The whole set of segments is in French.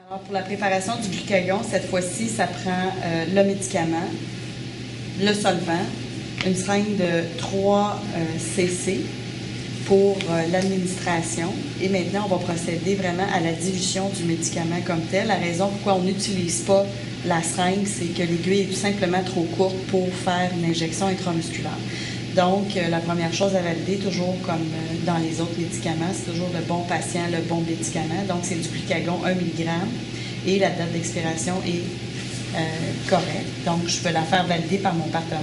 Alors, pour la préparation du glucagon, cette fois-ci, ça prend le médicament, le solvant, une seringue de 3 cc pour l'administration. Et maintenant, on va procéder vraiment à la dilution du médicament comme tel. La raison pourquoi on n'utilise pas la seringue, c'est que l'aiguille est tout simplement trop courte pour faire une injection intramusculaire. Donc, la première chose à valider, toujours comme dans les autres médicaments, c'est toujours le bon patient, le bon médicament. Donc, c'est du glucagon 1 mg et la date d'expiration est correcte. Donc, je peux la faire valider par mon partenaire.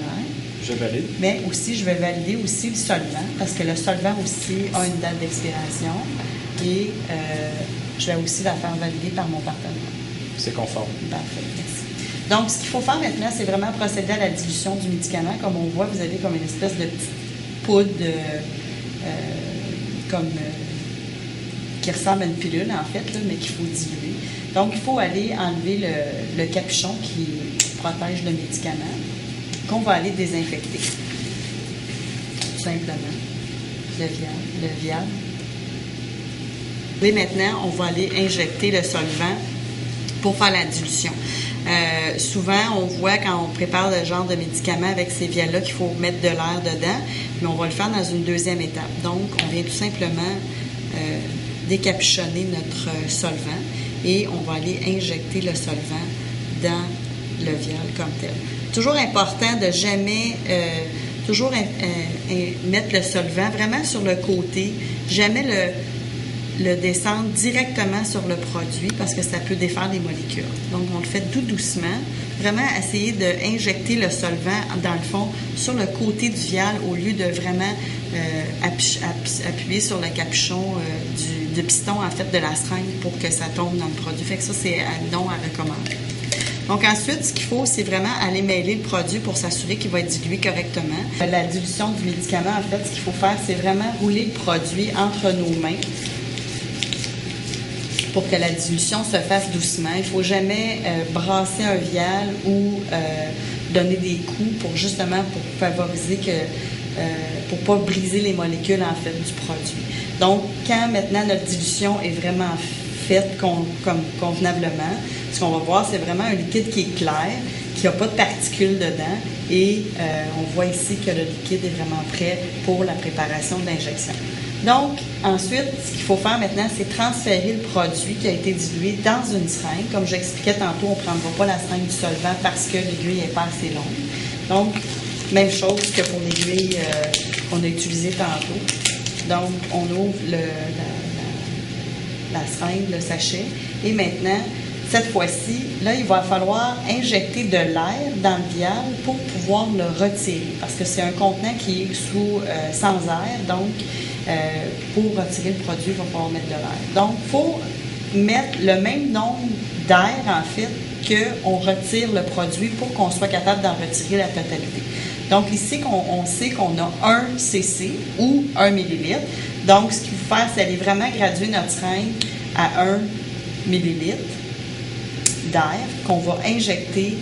Je valide. Mais aussi, je vais valider aussi le solvant, parce que le solvant aussi a une date d'expiration et je vais aussi la faire valider par mon partenaire. C'est conforme. Parfait, merci. Donc, ce qu'il faut faire maintenant, c'est vraiment procéder à la dilution du médicament. Comme on voit, vous avez comme une espèce de petite poudre qui ressemble à une pilule, en fait, là, mais qu'il faut diluer. Donc, il faut aller enlever le capuchon qui protège le médicament, qu'on va aller désinfecter. Tout simplement. Le vial. Et maintenant, on va aller injecter le solvant pour faire la dilution. Souvent, on voit quand on prépare le genre de médicament avec ces vials-là qu'il faut mettre de l'air dedans, mais on va le faire dans une deuxième étape. Donc, on vient tout simplement décapuchonner notre solvant et on va aller injecter le solvant dans le vial comme tel. Toujours important de jamais mettre le solvant vraiment sur le côté, jamais le descendre directement sur le produit parce que ça peut défaire les molécules. Donc, on le fait tout doucement. Vraiment essayer d'injecter le solvant, dans le fond, sur le côté du vial au lieu de vraiment appuyer sur le capuchon du piston, en fait, de la seringue pour que ça tombe dans le produit. Fait que ça, c'est non à recommander. Donc, ensuite, ce qu'il faut, c'est vraiment aller mêler le produit pour s'assurer qu'il va être dilué correctement. La dilution du médicament, en fait, ce qu'il faut faire, c'est vraiment rouler le produit entre nos mains pour que la dilution se fasse doucement. Il ne faut jamais brasser un vial ou donner des coups pour favoriser pour ne pas briser les molécules en fait du produit. Donc, quand maintenant notre dilution est vraiment faite convenablement, ce qu'on va voir, c'est vraiment un liquide qui est clair, qui n'a pas de particules dedans et on voit ici que le liquide est vraiment prêt pour la préparation de l'injection. Donc, ensuite, ce qu'il faut faire maintenant, c'est transférer le produit qui a été dilué dans une seringue. Comme j'expliquais tantôt, on ne prendra pas la seringue du solvant parce que l'aiguille n'est pas assez longue. Donc, même chose que pour l'aiguille qu'on a utilisée tantôt. Donc, on ouvre la seringue, le sachet. Et maintenant, cette fois-ci, là, il va falloir injecter de l'air dans le vial pour pouvoir le retirer. Parce que c'est un contenant qui est sans air. Donc, pour retirer le produit, il va falloir mettre de l'air. Donc, il faut mettre le même nombre d'air, en fait, qu'on retire le produit pour qu'on soit capable d'en retirer la totalité. Donc, ici, on sait qu'on a 1 cc ou 1 millilitre. Donc, ce qu'il faut faire, c'est aller vraiment graduer notre seringue à 1 millilitre d'air qu'on va injecter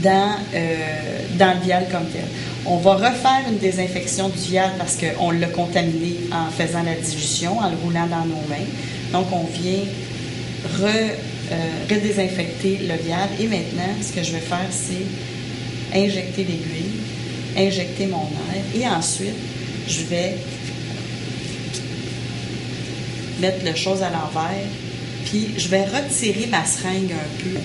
dans le vial comme tel. On va refaire une désinfection du vial parce qu'on l'a contaminé en faisant la dilution, en le roulant dans nos mains. Donc, on vient redésinfecter le vial. Et maintenant, ce que je vais faire, c'est injecter l'aiguille, injecter mon air. Et ensuite, je vais mettre les choses à l'envers. Puis, je vais retirer ma seringue un peu